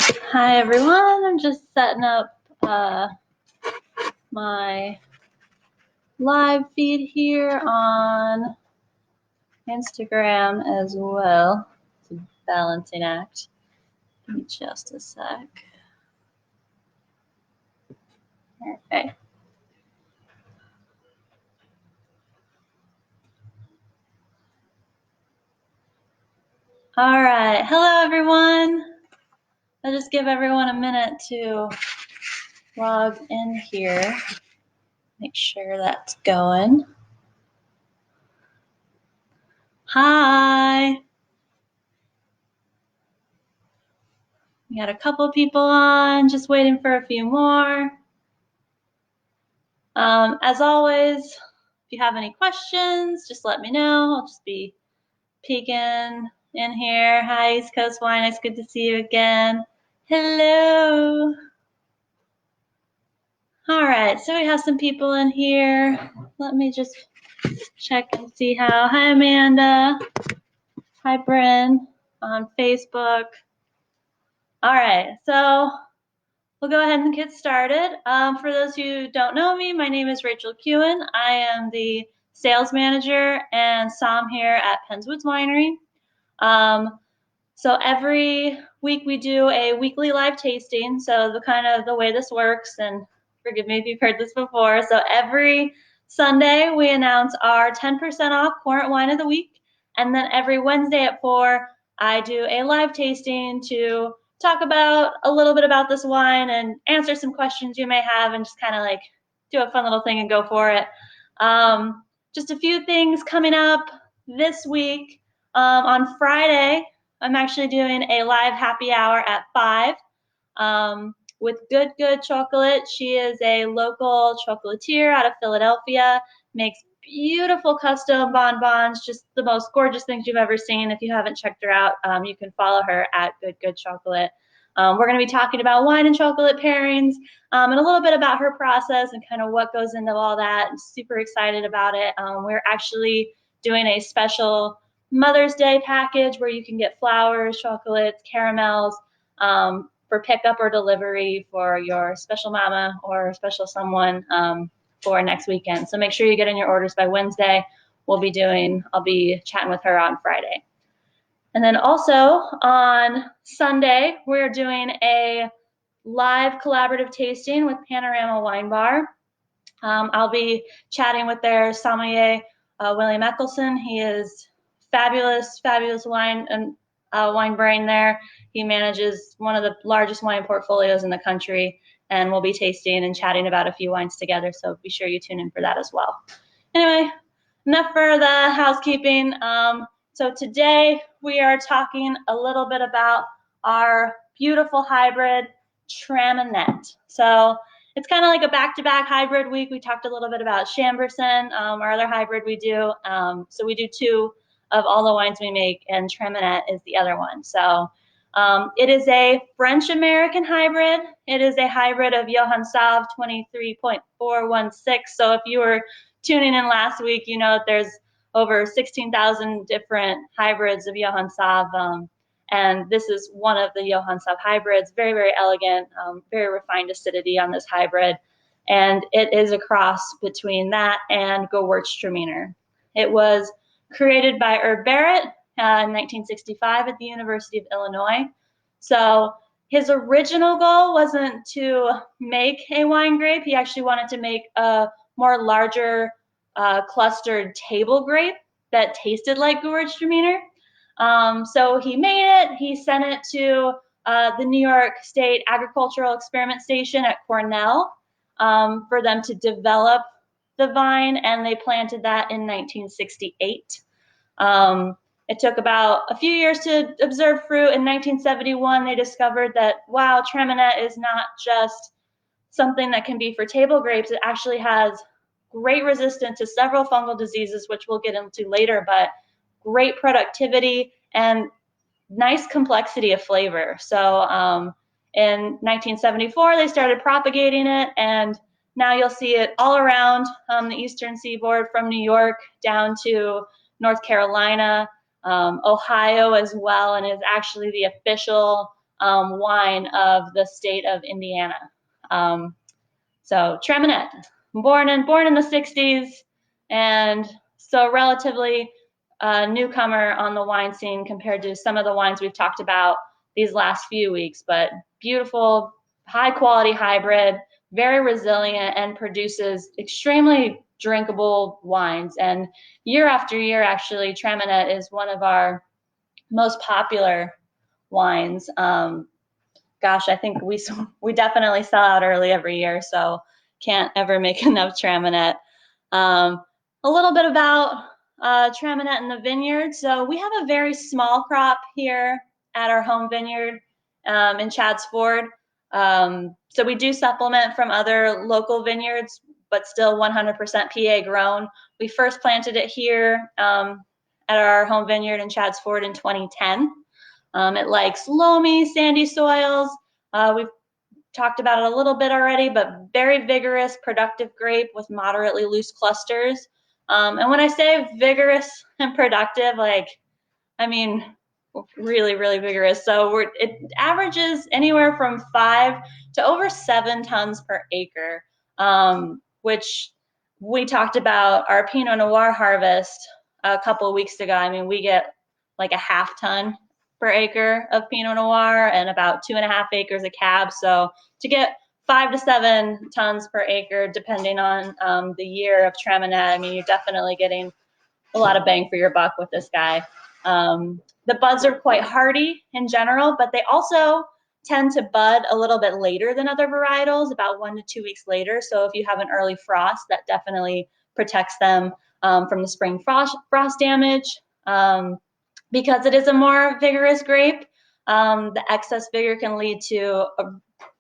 Hi everyone, I'm just setting up my live feed here on Instagram as well. It's a balancing act. Give me just a sec. Okay. All right, hello everyone. I'll just give everyone a minute to log in here. Make sure that's going. Hi. We got a couple people on, just waiting for a few more. As always, if you have any questions, just let me know. I'll just be peeking in here. Hi, East Coast Wine. It's good to see you again. Hello. All right, so we have some people in here. Let me just check and see how. Hi, Amanda. Hi, Bryn on Facebook. All right, so we'll go ahead and get started. For those who don't know me, my name is Rachel Kewen. I am the sales manager and som here at Pennswoods Winery. So every week we do a weekly live tasting. So the way this works, and forgive me if you've heard this before. So every Sunday we announce our 10% off current wine of the week, and then every Wednesday at 4, I do a live tasting to talk about a little bit about this wine and answer some questions you may have, and just kind of like do a fun little thing and go for it. Just a few things coming up this week. On Friday, I'm actually doing a live happy hour at 5 with Good Chocolate. She is a local chocolatier out of Philadelphia, makes beautiful custom bonbons, just the most gorgeous things you've ever seen. If you haven't checked her out, you can follow her at Good Chocolate. We're going to be talking about wine and chocolate pairings and a little bit about her process and kind of what goes into all that. I'm super excited about it. We're actually doing a special Mother's Day package where you can get flowers, chocolates, caramels for pickup or delivery for your special mama or special someone for next weekend. So make sure you get in your orders by Wednesday. I'll be chatting with her on Friday. And then also on Sunday, we're doing a live collaborative tasting with Panorama Wine Bar. I'll be chatting with their sommelier, William Eckelson. He is fabulous wine and wine brain there. He manages one of the largest wine portfolios in the country, and we'll be tasting and chatting about a few wines together, so be sure you tune in for that as well. Anyway, enough for the housekeeping. So today we are talking a little bit about our beautiful hybrid Traminette. So it's kind of like a back-to-back hybrid week. We talked a little bit about Chambourcin, our other hybrid we do. So we do 2 of all the wines we make, and Traminette is the other one. So it is a French-American hybrid. It is a hybrid of Johann Sauv 23.416. So if you were tuning in last week, you know that there's over 16,000 different hybrids of Johann Sauv. And this is one of the Johann Sauv hybrids. Very, very elegant, very refined acidity on this hybrid. And it is a cross between that and Gewürztraminer. It was created by Herb Barrett in 1965 at the University of Illinois. So his original goal wasn't to make a wine grape. He actually wanted to make a more larger clustered table grape that tasted like Gewürztraminer. So he made it. He sent it to the New York State Agricultural Experiment Station at Cornell for them to develop the vine, and they planted that in 1968. It took about a few years to observe fruit. In 1971, they discovered that, wow, Traminette is not just something that can be for table grapes. It actually has great resistance to several fungal diseases, which we'll get into later, but great productivity and nice complexity of flavor. So in 1974, they started propagating it, and now you'll see it all around the eastern seaboard from New York down to North Carolina, Ohio as well, and is actually the official wine of the state of Indiana. So Traminette, born in the 60s, and so relatively newcomer on the wine scene compared to some of the wines we've talked about these last few weeks, but beautiful, high quality hybrid, very resilient, and produces extremely drinkable wines. And year after year, actually, Traminette is one of our most popular wines. Gosh, I think we definitely sell out early every year, so can't ever make enough Traminette. A little bit about Traminette in the vineyard. So we have a very small crop here at our home vineyard in Chadds Ford. So we do supplement from other local vineyards, but still 100% PA grown. We first planted it here at our home vineyard in Chadds Ford in 2010. It likes loamy, sandy soils. We've talked about it a little bit already, but very vigorous, productive grape with moderately loose clusters. And when I say vigorous and productive, I mean, really, really vigorous. So it averages anywhere from 5 to over 7 tons per acre, which we talked about our Pinot Noir harvest a couple of weeks ago. I mean, we get like a half ton per acre of Pinot Noir and about 2.5 acres of Cab. So to get 5 to 7 tons per acre, depending on the year of Traminette, I mean, you're definitely getting a lot of bang for your buck with this guy. The buds are quite hardy in general, but they also tend to bud a little bit later than other varietals, about 1 to 2 weeks later. So if you have an early frost, that definitely protects them from the spring frost damage. Because it is a more vigorous grape, the excess vigor can lead to a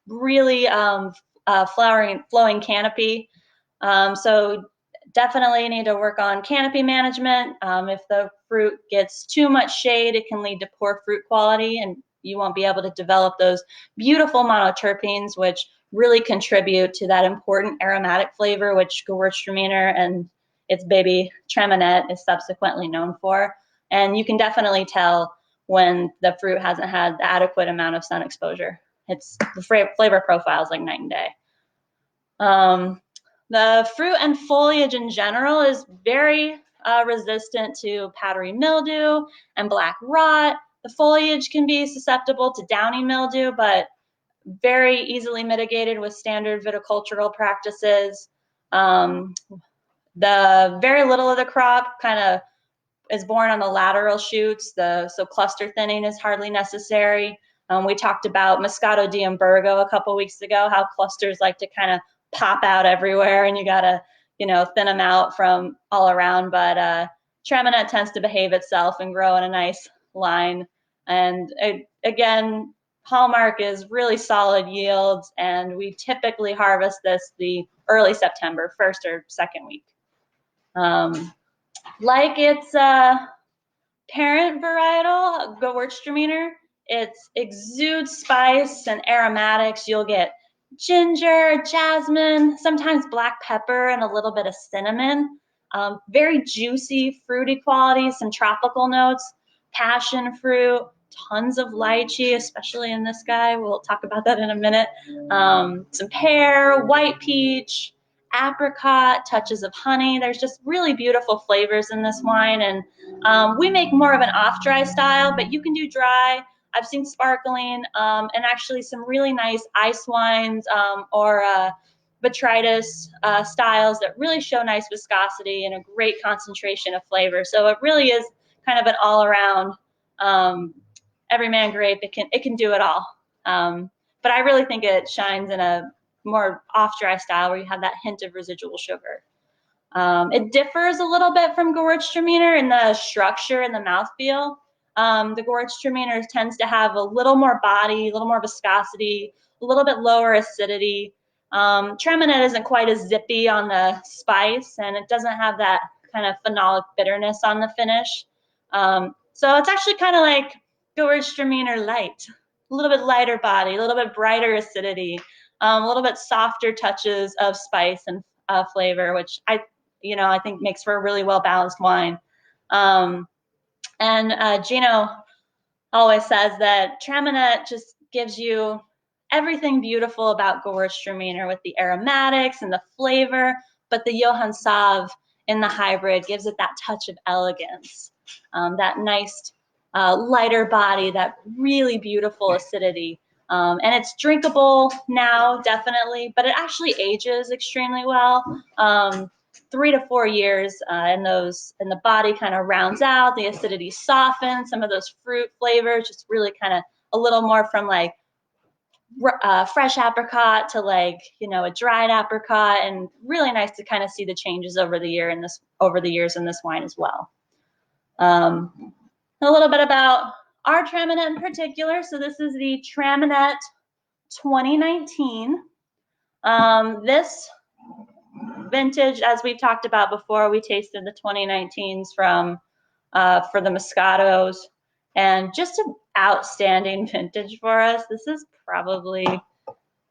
really flowing canopy. So definitely need to work on canopy management. If the fruit gets too much shade, it can lead to poor fruit quality, and you won't be able to develop those beautiful monoterpenes, which really contribute to that important aromatic flavor, which Gewürztraminer and its baby Traminette is subsequently known for. And you can definitely tell when the fruit hasn't had the adequate amount of sun exposure. The flavor profile is like night and day. The fruit and foliage in general is very resistant to powdery mildew and black rot. The foliage can be susceptible to downy mildew, but very easily mitigated with standard viticultural practices. The very little of the crop kind of is born on the lateral shoots, so cluster thinning is hardly necessary. We talked about Moscato d'Amburgo a couple weeks ago, how clusters like to kind of pop out everywhere and you gotta, thin them out from all around. But Traminette tends to behave itself and grow in a nice line. And again, hallmark is really solid yields, and we typically harvest this the early September, first or second week. Like its parent varietal, Gewürztraminer, it exudes spice and aromatics. You'll get ginger, jasmine, sometimes black pepper, and a little bit of cinnamon. Very juicy, fruity qualities, some tropical notes, passion fruit, tons of lychee, especially in this guy. We'll talk about that in a minute. Some pear, white peach, apricot, touches of honey. There's just really beautiful flavors in this wine. And we make more of an off-dry style, but you can do dry. I've seen sparkling and actually some really nice ice wines or botrytis styles that really show nice viscosity and a great concentration of flavor. So it really is kind of an all-around everyman grape. It can do it all. But I really think it shines in a more off-dry style where you have that hint of residual sugar. It differs a little bit from Gewürztraminer in the structure and the mouthfeel. The Gewürztraminer tends to have a little more body, a little more viscosity, a little bit lower acidity. Traminette isn't quite as zippy on the spice, and it doesn't have that kind of phenolic bitterness on the finish. So it's actually kind of like Gewürztraminer light, a little bit lighter body, a little bit brighter acidity, a little bit softer touches of spice and flavor, which I think makes for a really well-balanced wine. And Gino always says that Traminette just gives you everything beautiful about Gewürztraminer with the aromatics and the flavor, but the Johann Sav in the hybrid gives it that touch of elegance, that nice lighter body, that really beautiful acidity. And it's drinkable now, definitely, but it actually ages extremely well. 3 to 4 years, and the body kind of rounds out, the acidity softens, some of those fruit flavors just really kind of a little more from like fresh apricot to like, you know, a dried apricot, and really nice to kind of see the changes over the years in this wine as well. A little bit about our Traminette in particular. So this is the Traminette 2019. This vintage, as we've talked about before, we tasted the 2019s from for the Moscatos, and just an outstanding vintage for us. This is probably,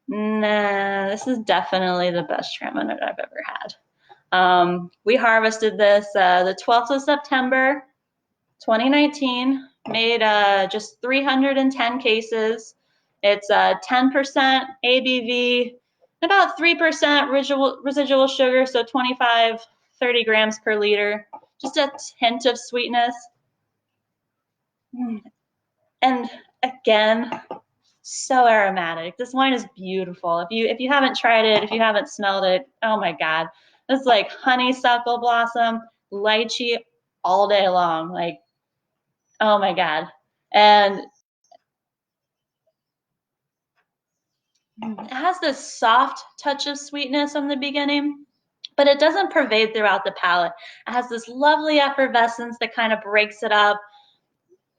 this is definitely the best Traminette I've ever had. We harvested this the 12th of September, 2019, made just 310 cases. It's 10% ABV, about 3% residual sugar, so 25, 30 grams per liter. Just a hint of sweetness. And again, so aromatic. This wine is beautiful. If you haven't tried it, if you haven't smelled it, oh my God. This is like honeysuckle blossom, lychee all day long. Like, oh my God. And it has this soft touch of sweetness in the beginning, but it doesn't pervade throughout the palate. It has this lovely effervescence that kind of breaks it up.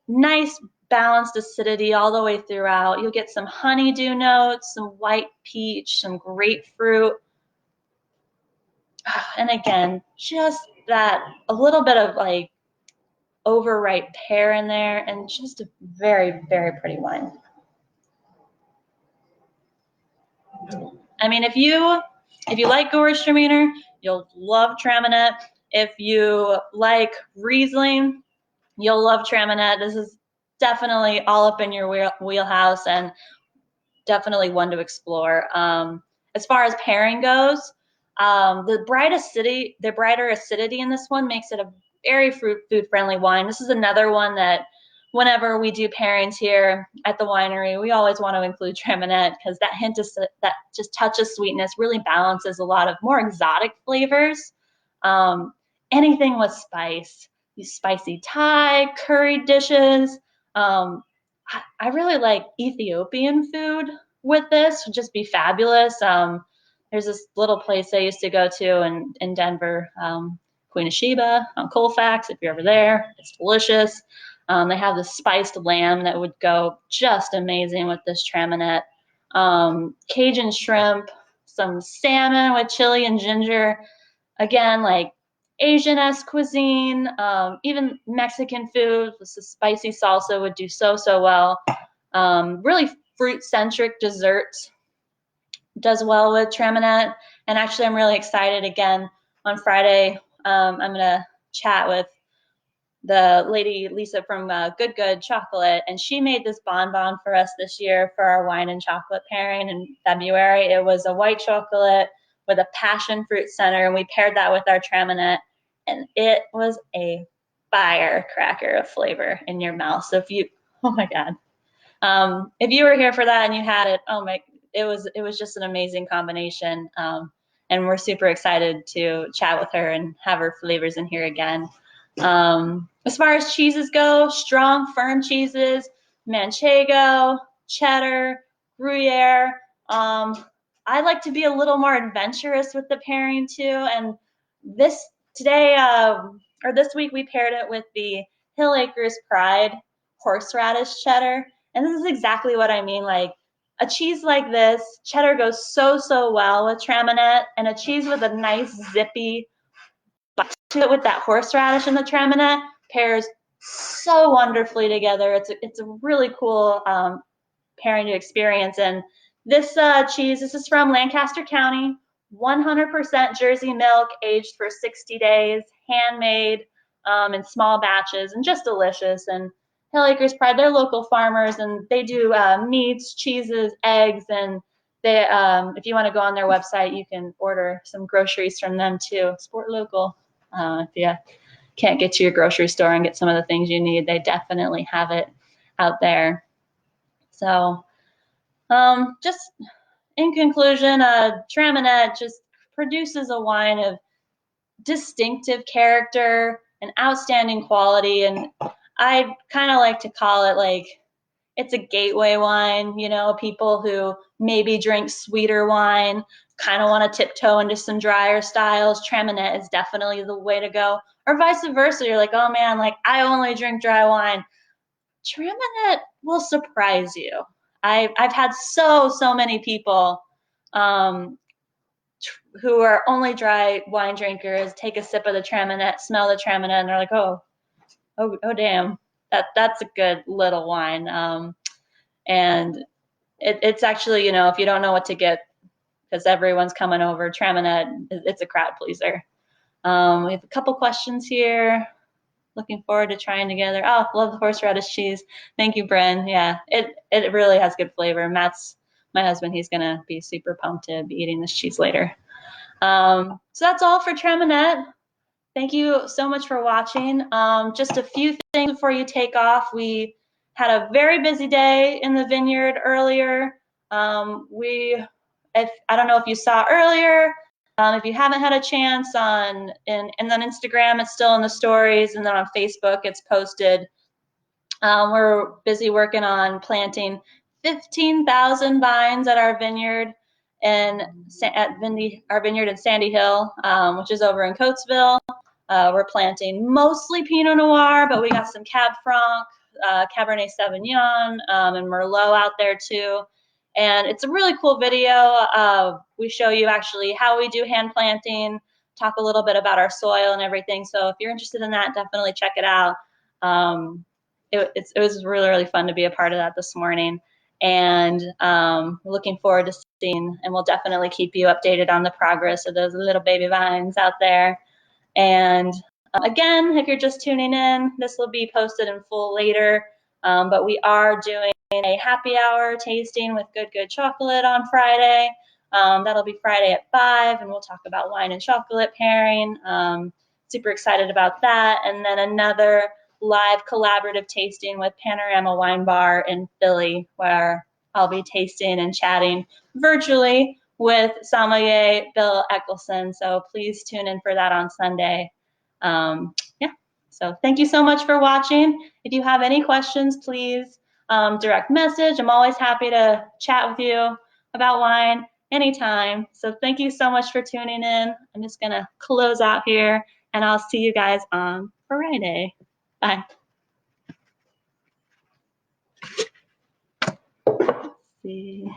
Nice balanced acidity all the way throughout. You'll get some honeydew notes, some white peach, some grapefruit. And again, just that, a little bit of like overripe pear in there, and just a very, very pretty wine. I mean, if you like Gewürztraminer, you'll love Traminette. If you like Riesling, you'll love Traminette. This is definitely all up in your wheelhouse, and definitely one to explore. As far as pairing goes, the brighter acidity in this one makes it a very food-friendly wine. This is another one that whenever we do pairings here at the winery, we always want to include Traminette, because that hint of that just touch of sweetness really balances a lot of more exotic flavors. Anything with spice, these spicy Thai, curry dishes. I really like Ethiopian food with this, would just be fabulous. There's this little place I used to go to in Denver, Queen of Sheba on Colfax, if you're ever there. It's delicious. They have this spiced lamb that would go just amazing with this Traminette. Cajun shrimp, some salmon with chili and ginger. Again, like Asian-esque cuisine, even Mexican food. This is spicy salsa would do so well. Really fruit-centric desserts does well with Traminette. And actually, I'm really excited. Again, on Friday, I'm going to chat with the lady Lisa from Good Chocolate, and she made this bonbon for us this year for our wine and chocolate pairing in February. It was a white chocolate with a passion fruit center, and we paired that with our Traminette, and it was a firecracker of flavor in your mouth. So oh my God. If you were here for that and you had it, it was just an amazing combination. And we're super excited to chat with her and have her flavors in here again. As far as cheeses go, strong, firm cheeses, Manchego, cheddar, Gruyere. I like to be a little more adventurous with the pairing too. And this week we paired it with the Hill Acres Pride horseradish cheddar. And this is exactly what I mean. Like a cheese like this, cheddar goes so well with Traminette, and a cheese with a nice zippy bite to it with that horseradish and the Traminette pairs so wonderfully together. It's a really cool pairing to experience. And this cheese, this is from Lancaster County, 100% Jersey milk, aged for 60 days, handmade in small batches, and just delicious. And Hill Acres Pride, they're local farmers, and they do meats, cheeses, eggs, and they, if you want to go on their website, you can order some groceries from them too. Support local. If you can't get to your grocery store and get some of the things you need, they definitely have it out there. So just in conclusion, Traminette just produces a wine of distinctive character and outstanding quality, and I kind of like to call it like it's a gateway wine. You know, people who maybe drink sweeter wine kind of want to tiptoe into some drier styles. Traminette is definitely the way to go. Or vice versa, you're like, oh man, like I only drink dry wine. Traminette will surprise you. I've had so many people who are only dry wine drinkers take a sip of the Traminette, smell the Traminette, and they're like, oh damn, that's a good little wine. And it's actually, you know, if you don't know what to get, because everyone's coming over, Traminette, it's a crowd pleaser. We have a couple questions here. Looking forward to trying together. Oh, love the horseradish cheese. Thank you, Bren. Yeah, it really has good flavor. Matt's my husband. He's gonna be super pumped to be eating this cheese later. So that's all for Traminette. Thank you so much for watching. Just a few things before you take off. We had a very busy day in the vineyard earlier. I don't know if you saw earlier, if you haven't had a chance and on Instagram, it's still in the stories, and then on Facebook, it's posted. We're busy working on planting 15,000 vines at our vineyard our vineyard in Sandy Hill, which is over in Coatesville. We're planting mostly Pinot Noir, but we got some Cab Franc, Cabernet Sauvignon, and Merlot out there too. And it's a really cool video. We show you actually how we do hand planting, talk a little bit about our soil and everything. So if you're interested in that, definitely check it out. It was really fun to be a part of that this morning. And looking forward to seeing, and we'll definitely keep you updated on the progress of those little baby vines out there. And again, if you're just tuning in, this will be posted in full later, but we are doing a happy hour tasting with Good Chocolate on Friday. That'll be Friday at 5, and we'll talk about wine and chocolate pairing. Super excited about that. And then another live collaborative tasting with Panorama Wine Bar in Philly, where I'll be tasting and chatting virtually with sommelier Bill Eckelson. So please tune in for that on Sunday. Yeah, so thank you so much for watching. If you have any questions, please direct message. I'm always happy to chat with you about wine anytime. So thank you so much for tuning in. I'm just gonna close out here, and I'll see you guys on Friday. Bye. Let's see.